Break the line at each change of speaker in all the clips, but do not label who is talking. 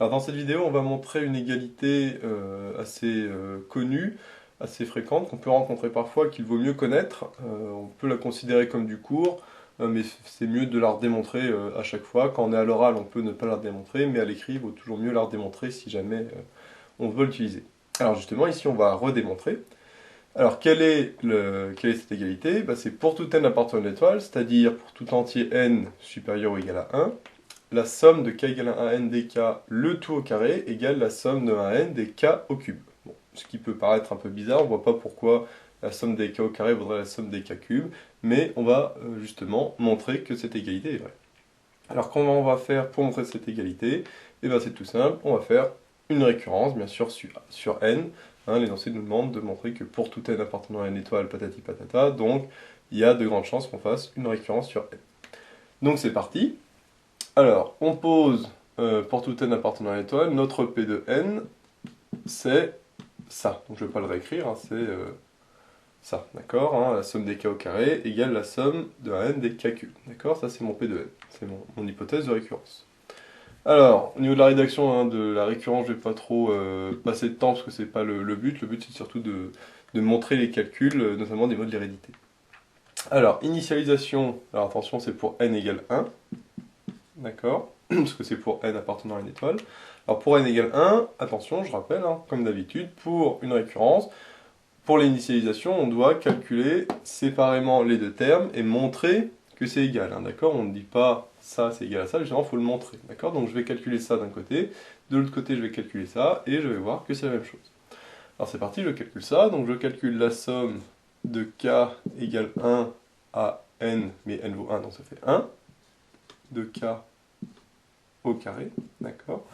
Alors dans cette vidéo, on va montrer une égalité assez connue, assez fréquente, qu'on peut rencontrer parfois, qu'il vaut mieux connaître. On peut la considérer comme du cours, mais c'est mieux de la redémontrer à chaque fois. Quand on est à l'oral, on peut ne pas la redémontrer, mais à l'écrit, il vaut toujours mieux la redémontrer si jamais on veut l'utiliser. Alors justement, ici, on va redémontrer. Alors, quelle est cette égalité? Bah, c'est pour tout n appartenant à une étoile, c'est-à-dire pour tout entier n supérieur ou égal à 1, la somme de k égale à 1n des k, le tout au carré, égale la somme de 1n des k au cube. Bon, ce qui peut paraître un peu bizarre, on ne voit pas pourquoi la somme des k au carré vaudrait la somme des k cubes, mais on va justement montrer que cette égalité est vraie. Alors, comment on va faire pour montrer cette égalité? Eh bien, c'est tout simple, on va faire une récurrence, bien sûr, sur n. L'énoncé nous demande de montrer que pour tout n appartenant à une étoile, patati patata, donc il y a de grandes chances qu'on fasse une récurrence sur n. Donc c'est parti. Alors, on pose pour tout n appartenant à l'étoile, notre P de n, c'est ça. Donc je ne vais pas le réécrire, c'est ça, d'accord. La somme des k au carré égale la somme de n des k cubes. D'accord, ça c'est mon P de n. C'est mon hypothèse de récurrence. Alors, au niveau de la rédaction de la récurrence, je ne vais pas trop passer de temps parce que c'est pas le but. Le but c'est surtout de montrer les calculs, notamment des mots de l'hérédité. Alors, initialisation, alors attention, c'est pour n égale 1. D'accord, parce que c'est pour n appartenant à une étoile. Alors pour n égale 1, attention, je rappelle, comme d'habitude, pour une récurrence, pour l'initialisation, on doit calculer séparément les deux termes et montrer que c'est égal. D'accord, on ne dit pas ça c'est égal à ça, justement il faut le montrer. D'accord, donc je vais calculer ça d'un côté, de l'autre côté je vais calculer ça, et je vais voir que c'est la même chose. Alors c'est parti, je calcule ça, donc je calcule la somme de k égale 1 à n, mais n vaut 1, donc ça fait 1, de k au carré, d'accord.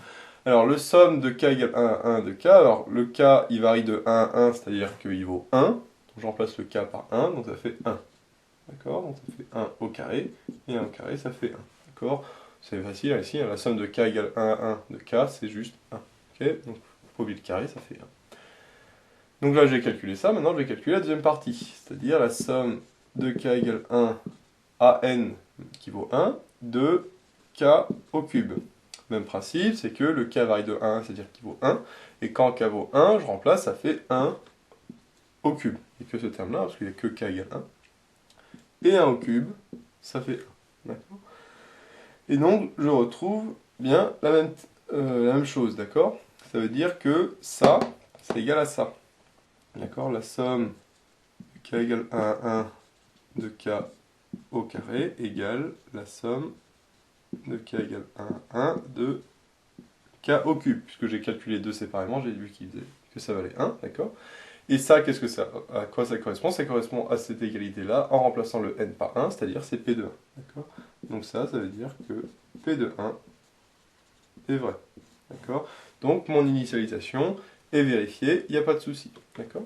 Alors le somme de k égale 1 à 1 de k, alors le k il varie de 1 à 1, c'est-à-dire qu'il vaut 1, donc je remplace le k par 1, donc ça fait 1, d'accord, donc ça fait 1 au carré, et 1 au carré ça fait 1, d'accord. C'est facile ici, la somme de k égale 1 à 1 de k, c'est juste 1, ok, donc pour le carré ça fait 1. Donc là j'ai calculé ça, maintenant je vais calculer la deuxième partie, c'est-à-dire la somme de k égale 1 à n qui vaut 1, de k au cube. Même principe, c'est que le k varie de 1, c'est-à-dire qu'il vaut 1, et quand k vaut 1, je remplace, ça fait 1 au cube. Il n'y a que ce terme-là, parce qu'il n'y a que k égale 1. Et 1 au cube, ça fait 1. D'accord. Et donc, je retrouve bien la même chose, d'accord? Ça veut dire que ça, c'est égal à ça. D'accord? La somme de k égale 1 à 1 de k au carré égale la somme de k égale 1 à 1 de k au cube, puisque j'ai calculé deux séparément, j'ai vu que ça valait 1, d'accord. Et ça, à quoi ça correspond? Ça correspond à cette égalité-là, en remplaçant le n par 1, c'est-à-dire c'est p de 1, d'accord. Donc ça veut dire que p de 1 est vrai, d'accord. Donc mon initialisation est vérifiée, il n'y a pas de souci, d'accord.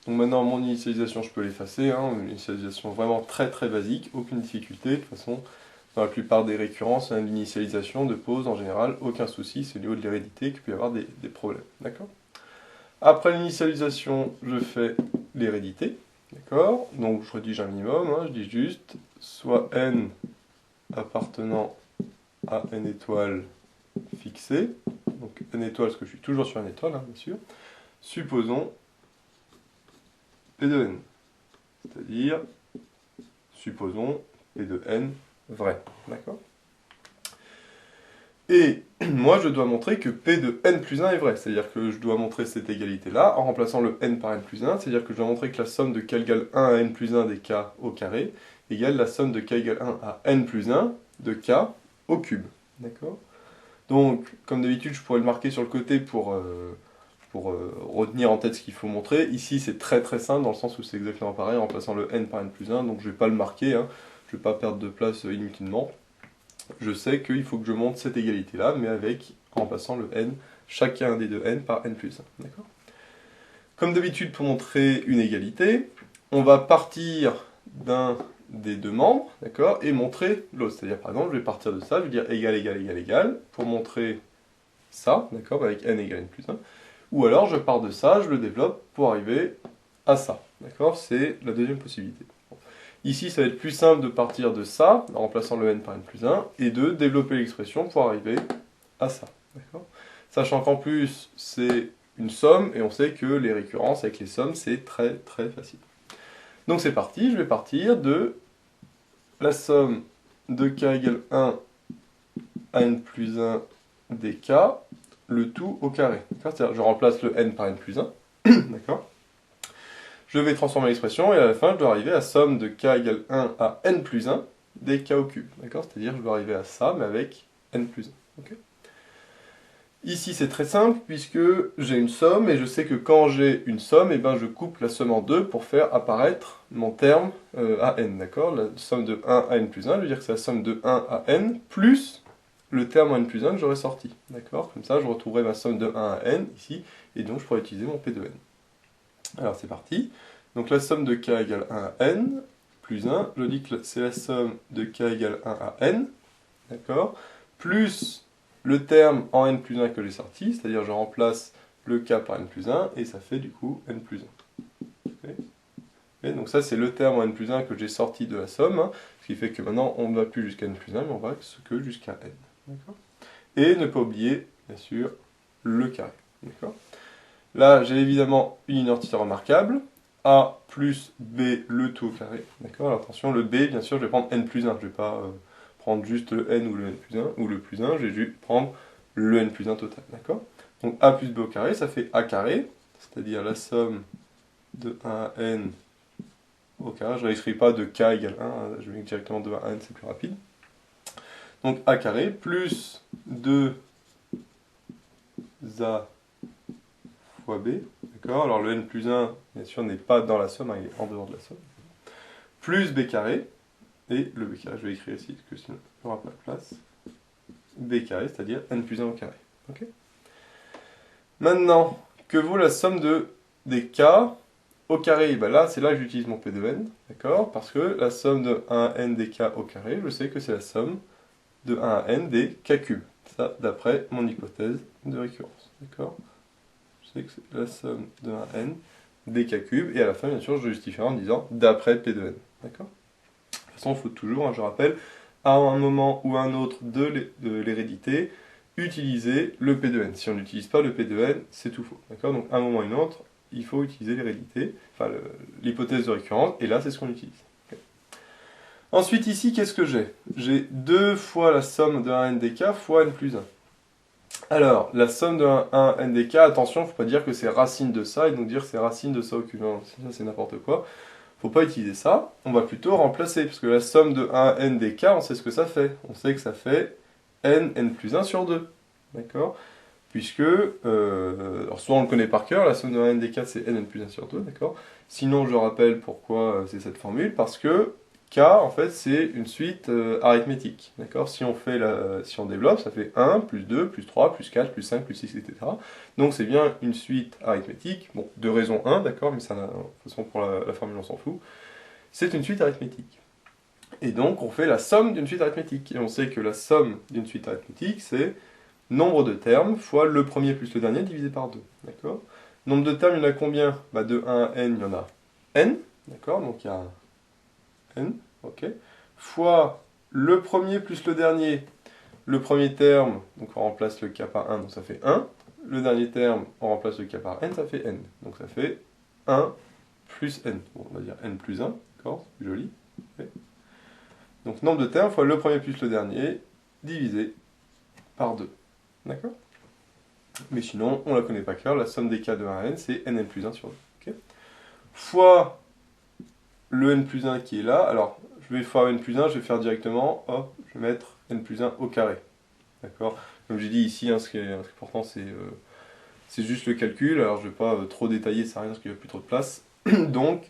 Donc maintenant, mon initialisation, je peux l'effacer, une initialisation vraiment très très basique, aucune difficulté, de toute façon. Dans la plupart des récurrences, l'initialisation ne pose en général aucun souci, c'est au niveau de l'hérédité qu'il peut y avoir des problèmes. D'accord. Après l'initialisation, je fais l'hérédité. D'accord. Donc je rédige un minimum, je dis juste soit n appartenant à n étoile fixée. Donc n étoile, parce que je suis toujours sur n étoile, bien sûr. Supposons P de n. C'est-à-dire, supposons P de n vrai. D'accord. Et moi, je dois montrer que P de n plus 1 est vrai. C'est-à-dire que je dois montrer cette égalité-là en remplaçant le n par n plus 1. C'est-à-dire que je dois montrer que la somme de k égale 1 à n plus 1 des k au carré égale la somme de k égale 1 à n plus 1 de k au cube. D'accord. Donc, comme d'habitude, je pourrais le marquer sur le côté pour retenir en tête ce qu'il faut montrer. Ici, c'est très très simple, dans le sens où c'est exactement pareil, en remplaçant le n par n plus 1. Donc, je ne vais pas le marquer, je ne vais pas perdre de place inutilement. Je sais qu'il faut que je montre cette égalité-là, mais en remplaçant le n, chacun des deux n par n plus 1. D'accord. Comme d'habitude, pour montrer une égalité, on va partir d'un des deux membres, d'accord, et montrer l'autre. C'est-à-dire, par exemple, je vais partir de ça, je vais dire égal, égal, égal, égal, pour montrer ça, d'accord, avec n égale n plus 1. Ou alors, je pars de ça, je le développe pour arriver à ça, d'accord. C'est la deuxième possibilité. Ici, ça va être plus simple de partir de ça, en remplaçant le n par n plus 1, et de développer l'expression pour arriver à ça. D'accord? Sachant qu'en plus, c'est une somme, et on sait que les récurrences avec les sommes, c'est très très facile. Donc c'est parti, je vais partir de la somme de k égale 1 à n plus 1 dk, le tout au carré. C'est-à-dire, je remplace le n par n plus 1. D'accord? Je vais transformer l'expression, et à la fin, je dois arriver à somme de k égale 1 à n plus 1 dk au cube. D'accord? C'est-à-dire, je dois arriver à ça, mais avec n plus 1. Okay? Ici, c'est très simple, puisque j'ai une somme, et je sais que quand j'ai une somme, eh ben, je coupe la somme en deux pour faire apparaître mon terme à n, d'accord? La somme de 1 à n plus 1, je veux dire que c'est la somme de 1 à n, plus le terme à n plus 1 que j'aurais sorti, d'accord? Comme ça, je retrouverai ma somme de 1 à n, ici, et donc je pourrais utiliser mon P de n. Alors, c'est parti. Donc, la somme de k égale 1 à n, plus 1, je dis que c'est la somme de k égale 1 à n, d'accord? Plus le terme en n plus 1 que j'ai sorti, c'est-à-dire je remplace le k par n plus 1, et ça fait du coup n plus 1. Okay. Et donc ça c'est le terme en n plus 1 que j'ai sorti de la somme, hein, ce qui fait que maintenant on ne va plus jusqu'à n plus 1, mais on va que jusqu'à n. Et ne pas oublier, bien sûr, le carré. Là j'ai évidemment une identité remarquable, a plus b le tout au carré. Alors attention, le b, bien sûr, je vais prendre n plus 1, je ne vais pas prendre juste le n ou le n plus 1, ou le plus 1, je vais juste prendre le n plus 1 total, d'accord? Donc a plus b au carré, ça fait a carré, c'est-à-dire la somme de 1 à n au carré, je ne réécris pas de k égale 1, je vais directement de 1 à n, c'est plus rapide. Donc a carré plus 2 a fois b, d'accord? Alors le n plus 1, bien sûr, n'est pas dans la somme, hein, il est en dehors de la somme. Plus b carré, et le b carré, je vais écrire ici, parce que sinon il n'y aura pas de place. B carré, c'est-à-dire n plus 1 au carré. Okay. Maintenant, que vaut la somme des k au carré? Ben là, c'est là que j'utilise mon P de n, d'accord? Parce que la somme de 1 à n des k au carré, je sais que c'est la somme de 1 à n des k cubes. Ça, d'après mon hypothèse de récurrence, d'accord? Je sais que c'est la somme de 1 à n des k cubes, et à la fin, bien sûr, je justifierai en disant d'après P de n, d'accord? De toute façon, il faut toujours, hein, je rappelle, à un moment ou à un autre de l'hérédité, utiliser le P de n. Si on n'utilise pas le P de n, c'est tout faux. D'accord? Donc, à un moment ou à un autre, il faut utiliser l'hérédité, enfin l'hypothèse de récurrence, et là, c'est ce qu'on utilise. Okay. Ensuite, ici, qu'est-ce que j'ai? J'ai 2 fois la somme de 1 n dk fois n plus 1. Alors, la somme de 1 n dk, attention, il ne faut pas dire que c'est racine de ça, et donc dire que c'est racine de ça au cube. Non, ça, c'est n'importe quoi. Faut pas utiliser ça, on va plutôt remplacer, parce que la somme de 1 n dk, on sait ce que ça fait. On sait que ça fait n plus 1 sur 2. D'accord? Puisque, alors soit on le connaît par cœur, la somme de 1 n dk c'est n plus 1 sur 2, d'accord? Sinon, je rappelle pourquoi c'est cette formule, parce que k, en fait, c'est une suite arithmétique, d'accord? Si on développe, ça fait 1, plus 2, plus 3, plus 4, plus 5, plus 6, etc. Donc c'est bien une suite arithmétique, bon, de raison 1, d'accord, mais ça, de toute façon, pour la formule, on s'en fout. C'est une suite arithmétique. Et donc, on fait la somme d'une suite arithmétique. Et on sait que la somme d'une suite arithmétique, c'est nombre de termes fois le premier plus le dernier divisé par 2, d'accord? Nombre de termes, il y en a combien? Bah, de 1 à n, il y en a n, d'accord? Donc il y a n, ok? Fois le premier plus le dernier. Le premier terme, donc on remplace le k par 1, donc ça fait 1. Le dernier terme, on remplace le k par n, ça fait n. Donc ça fait 1 plus n. Bon, on va dire n plus 1, d'accord? C'est plus joli. Okay. Donc nombre de termes fois le premier plus le dernier, divisé par 2. D'accord? Mais sinon, on la connaît pas cœur, la somme des k de 1 à n, c'est n plus 1 sur 2. Okay. Fois le n plus 1 qui est là, alors je vais fois n plus 1, je vais faire directement, hop, je vais mettre n plus 1 au carré. D'accord? Comme j'ai dit ici, hein, ce qui est important, c'est juste le calcul, alors je ne vais pas trop détailler, ça rien, parce qu'il n'y a plus trop de place. Donc,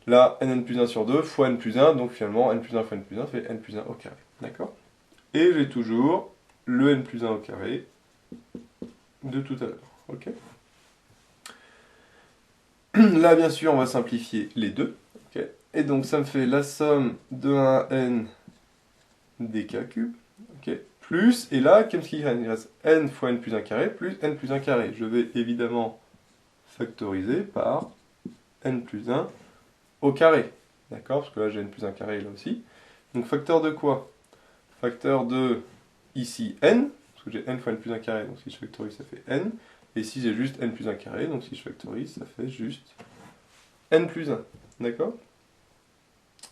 là, n plus 1 sur 2 fois n plus 1, donc finalement, n plus 1 fois n plus 1 fait n plus 1 au carré. D'accord? Et j'ai toujours le n plus 1 au carré de tout à l'heure. Ok? Là, bien sûr, on va simplifier les deux. Okay. Et donc, ça me fait la somme de 1 à n dk cube. Okay. Plus, et là, qu'est-ce qu'il reste? N fois n plus 1 carré plus n plus 1 carré. Je vais évidemment factoriser par n plus 1 au carré. D'accord? Parce que là, j'ai n plus 1 carré là aussi. Donc, facteur de quoi? Facteur de, ici, n, parce que j'ai n fois n plus 1 carré, donc si je factorise ça fait n, et si j'ai juste n plus 1 carré, donc si je factorise ça fait juste n plus 1, d'accord?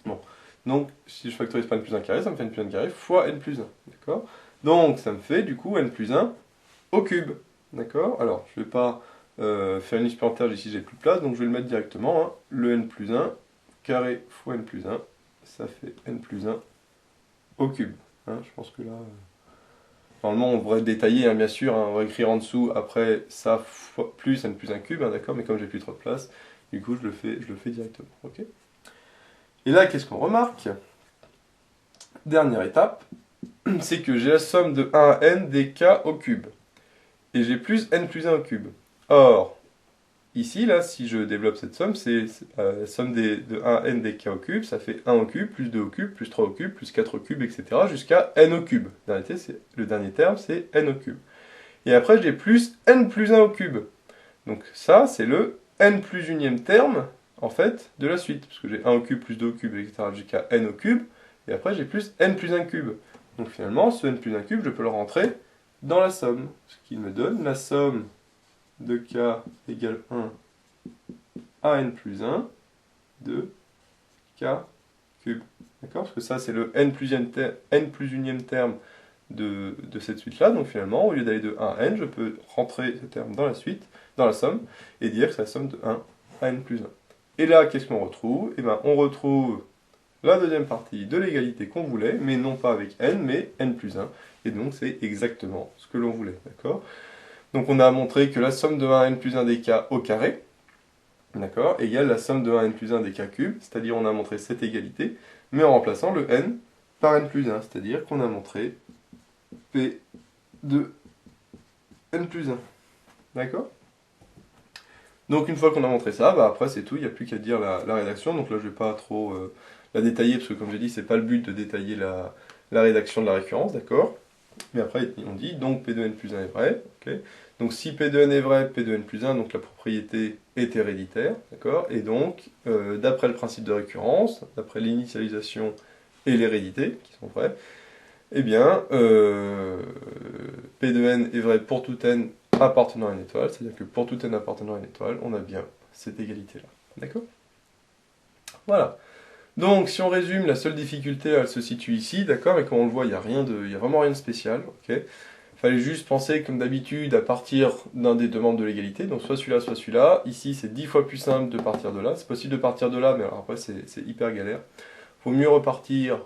Bon, donc si je factorise par n plus 1 carré, ça me fait n plus 1 carré fois n plus 1, d'accord? Donc ça me fait du coup n plus 1 au cube, d'accord? Alors je ne vais pas faire une supplémentaire ici, j'ai plus de place, donc je vais le mettre directement, hein. Le n plus 1 carré fois n plus 1, ça fait n plus 1 au cube. Hein, je pense que là, normalement on devrait détailler, hein, bien sûr, hein, on va écrire en dessous, après ça fois plus n plus 1 cube, hein, d'accord, mais comme j'ai plus trop de place, du coup je le fais directement, ok? Et là, qu'est-ce qu'on remarque? Dernière étape, c'est que j'ai la somme de 1 à n des k au cube. Et j'ai plus n plus 1 au cube. Or, ici, là, si je développe cette somme, c'est la somme de 1 à n des k au cube, ça fait 1 au cube, plus 2 au cube, plus 3 au cube, plus 4 au cube, etc. jusqu'à n au cube. Le dernier terme, c'est n au cube. Et après, j'ai plus n plus 1 au cube. Donc ça, c'est le n plus unième terme, en fait, de la suite. Parce que j'ai 1 au cube, plus 2 au cube, etc. jusqu'à n au cube. Et après, j'ai plus n plus 1 cube. Donc finalement, ce n plus 1 cube, je peux le rentrer dans la somme. Ce qui me donne la somme de k égale 1 à n plus 1 de k cube. D'accord? Parce que ça, c'est le n plus unième terme de cette suite-là. Donc finalement, au lieu d'aller de 1 à n, je peux rentrer ce terme dans la suite, dans la somme, et dire que c'est la somme de 1 à n plus 1. Et là, qu'est-ce qu'on retrouve? Eh bien, on retrouve la deuxième partie de l'égalité qu'on voulait, mais non pas avec n, mais n plus 1. Et donc, c'est exactement ce que l'on voulait. D'accord? Donc, on a montré que la somme de 1 à n plus 1 des k au carré, d'accord, égale la somme de 1 à n plus 1 des k cubes, c'est-à-dire on a montré cette égalité, mais en remplaçant le n par n plus 1, c'est-à-dire qu'on a montré p de n plus 1. D'accord? Donc une fois qu'on a montré ça, bah après c'est tout, il n'y a plus qu'à dire la rédaction. Donc là je ne vais pas trop la détailler, parce que comme j'ai dit, c'est pas le but de détailler la rédaction de la récurrence, d'accord? Mais après on dit donc p de n plus 1 est vrai, ok? Donc si p de n est vrai, p de n plus 1, donc la propriété est héréditaire, d'accord? Et donc, d'après le principe de récurrence, d'après l'initialisation et l'hérédité, qui sont vrais, eh bien, P de n est vrai pour tout n appartenant à une étoile, c'est-à-dire que pour tout n appartenant à une étoile, on a bien cette égalité-là. D'accord? Voilà. Donc, si on résume, la seule difficulté, elle se situe ici, d'accord? Et comme on le voit, il n'y a vraiment rien de spécial, ok? Il fallait juste penser, comme d'habitude, à partir d'un des deux membres de l'égalité, donc soit celui-là, soit celui-là. Ici, c'est 10 fois plus simple de partir de là. C'est possible de partir de là, mais alors après, c'est hyper galère. Il faut mieux repartir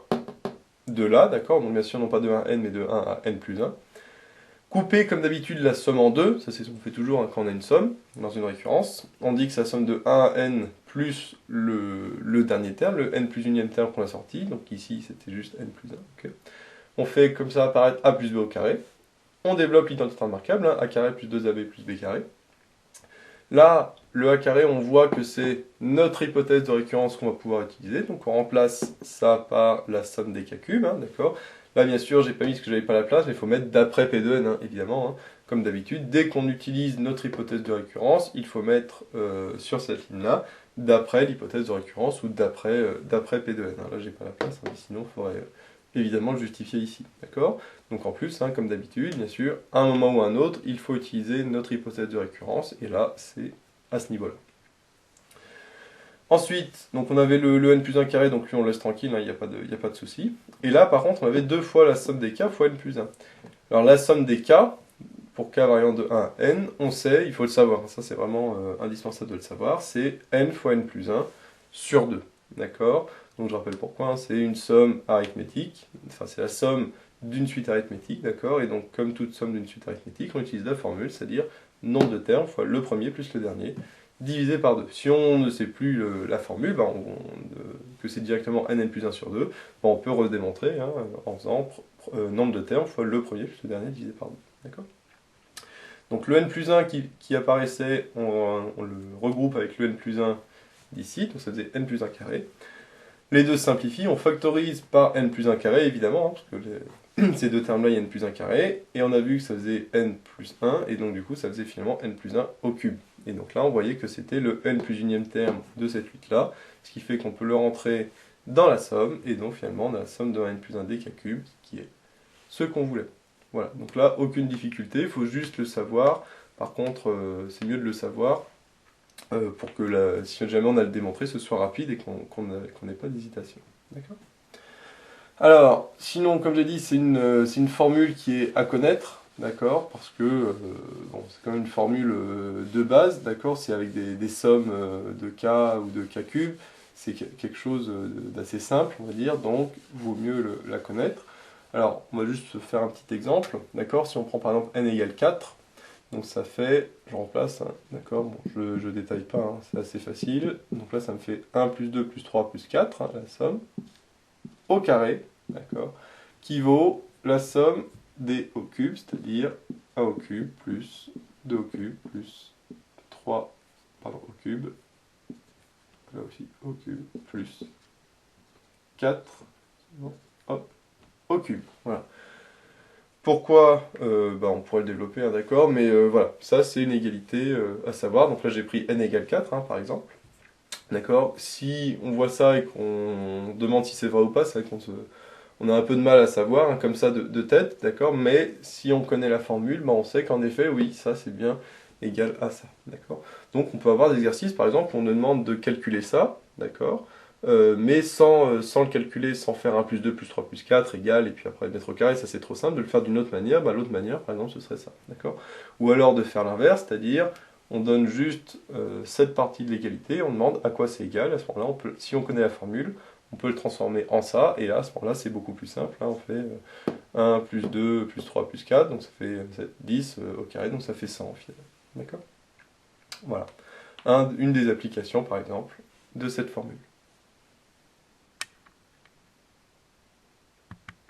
de là, d'accord? Donc bien sûr, non pas de 1 à n, mais de 1 à n plus 1. Couper, comme d'habitude, la somme en deux. Ça, c'est ce qu'on fait toujours, hein, quand on a une somme, dans une récurrence. On dit que c'est la somme de 1 à n plus le dernier terme, le n plus unième terme qu'on a sorti. Donc ici, c'était juste n plus 1. Okay. On fait comme ça apparaître a plus b au carré. On développe l'identité remarquable, hein, a carré plus 2ab plus b carré. Là, le a carré, on voit que c'est notre hypothèse de récurrence qu'on va pouvoir utiliser. Donc on remplace ça par la somme des k cubes, hein, d'accord? Là, bien sûr, j'ai pas mis ce que j'avais pas la place, mais il faut mettre d'après P de n, hein, évidemment. Hein. Comme d'habitude, dès qu'on utilise notre hypothèse de récurrence, il faut mettre sur cette ligne-là d'après l'hypothèse de récurrence ou d'après P de n. Hein. Là, j'ai pas la place, hein, mais sinon, il faudrait évidemment le justifier ici. D'accord? Donc en plus, hein, comme d'habitude, bien sûr, à un moment ou à un autre, il faut utiliser notre hypothèse de récurrence, et là, c'est à ce niveau-là. Ensuite, donc on avait le n plus 1 carré, donc lui on le laisse tranquille, il n'y a pas de souci. Et là, par contre, on avait deux fois la somme des k fois n plus 1. Alors la somme des k, pour k variant de 1 à n, on sait, il faut le savoir, ça c'est vraiment indispensable de le savoir, c'est n fois n plus 1 sur 2. D'accord? Donc je rappelle pourquoi, hein, c'est une somme arithmétique, enfin c'est la somme d'une suite arithmétique, d'accord? Et donc comme toute somme d'une suite arithmétique, on utilise la formule, c'est-à-dire nombre de termes fois le premier plus le dernier, divisé par 2. Si on ne sait plus la formule, que c'est directement n plus 1 sur 2, on peut redémontrer, hein, en faisant nombre de termes fois le premier plus le dernier divisé par 2. D'accord? Donc le n plus 1 qui apparaissait, on le regroupe avec le n plus 1 d'ici, donc ça faisait n plus 1 carré. Les deux se simplifient, on factorise par n plus 1 carré, évidemment, hein, parce que ces deux termes-là, il y a n plus 1 carré, et on a vu que ça faisait n plus 1, et donc du coup, ça faisait finalement n plus 1 au cube. Et donc là, on voyait que c'était le n plus unième terme de cette 8-là, ce qui fait qu'on peut le rentrer dans la somme, et donc finalement, on a la somme de 1 n plus 1 des k cubes, qui est ce qu'on voulait. Voilà, donc là, aucune difficulté, il faut juste le savoir. Par contre, c'est mieux de le savoir pour que si jamais on a le démontré, ce soit rapide et qu'on n'ait pas d'hésitation. D'accord? Alors, sinon, comme j'ai dit, c'est une formule qui est à connaître, d'accord? Parce que bon, c'est quand même une formule de base, d'accord? C'est avec des sommes de k ou de k cube. C'est quelque chose d'assez simple, on va dire, donc vaut mieux la connaître. Alors, on va juste faire un petit exemple, d'accord? Si on prend par exemple n égale 4, donc ça fait, je remplace, hein, d'accord? Bon, je ne détaille pas, hein, c'est assez facile. Donc là, ça me fait 1 plus 2 plus 3 plus 4, hein, la somme, au carré, d'accord? Qui vaut la somme des au cube, c'est-à-dire 1 au cube plus 2 au cube plus 3, pardon, au cube, là aussi au cube, plus 4, bon, hop, au cube, voilà. Pourquoi on pourrait le développer, hein, d'accord, mais voilà, ça c'est une égalité à savoir. Donc là j'ai pris n égale 4, hein, par exemple. D'accord? Si on voit ça et qu'on demande si c'est vrai ou pas, c'est vrai on a un peu de mal à savoir, hein, comme ça de tête, d'accord? Mais si on connaît la formule, on sait qu'en effet, oui, ça c'est bien égal à ça, d'accord? Donc on peut avoir des exercices, par exemple, on nous demande de calculer ça, d'accord? Mais sans le calculer, sans faire 1 plus 2 plus 3 plus 4 égale, et puis après mettre au carré, ça c'est trop simple, de le faire d'une autre manière, l'autre manière, par exemple, ce serait ça, d'accord? Ou alors de faire l'inverse, c'est-à-dire, on donne juste cette partie de l'égalité, on demande à quoi c'est égal, à ce moment-là, si on connaît la formule, on peut le transformer en ça, et là, à ce moment-là, c'est beaucoup plus simple, là, on fait 1 plus 2 plus 3 plus 4, donc ça fait 10 au carré, donc ça fait 100 au final, d'accord? Voilà, une des applications, par exemple, de cette formule.